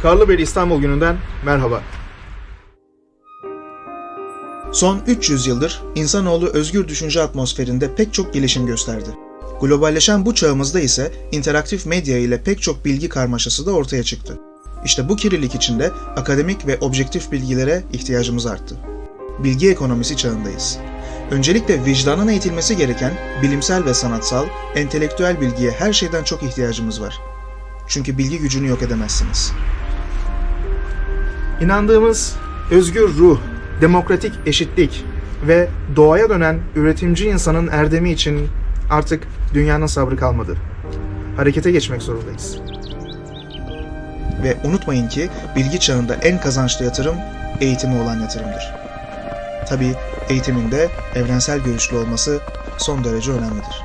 Karlıbeli İstanbul Günü'nden merhaba. Son 300 yıldır insanoğlu özgür düşünce atmosferinde pek çok gelişim gösterdi. Globalleşen bu çağımızda ise interaktif medya ile pek çok bilgi karmaşası da ortaya çıktı. İşte bu kirlilik içinde akademik ve objektif bilgilere ihtiyacımız arttı. Bilgi ekonomisi çağındayız. Öncelikle vicdanın eğitilmesi gereken bilimsel ve sanatsal, entelektüel bilgiye her şeyden çok ihtiyacımız var. Çünkü bilgi gücünü yok edemezsiniz. İnandığımız özgür ruh, demokratik eşitlik ve doğaya dönen üretimci insanın erdemi için artık dünyanın sabrı kalmadı. Harekete geçmek zorundayız. Ve unutmayın ki bilgi çağında en kazançlı yatırım eğitimi olan yatırımdır. Tabii eğitimin de evrensel görüşlü olması son derece önemlidir.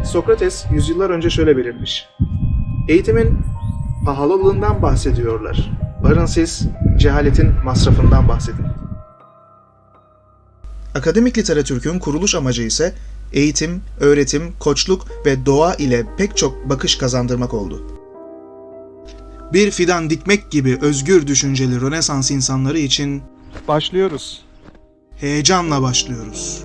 Sokrates yüzyıllar önce şöyle belirtmiş. Eğitimin pahalılığından bahsediyorlar. Varın siz cehaletin masrafından bahsedin. Akademik literatürkün kuruluş amacı ise eğitim, öğretim, koçluk ve doğa ile pek çok bakış kazandırmak oldu. Bir fidan dikmek gibi özgür düşünceli Rönesans insanları için Başlıyoruz. heyecanla başlıyoruz.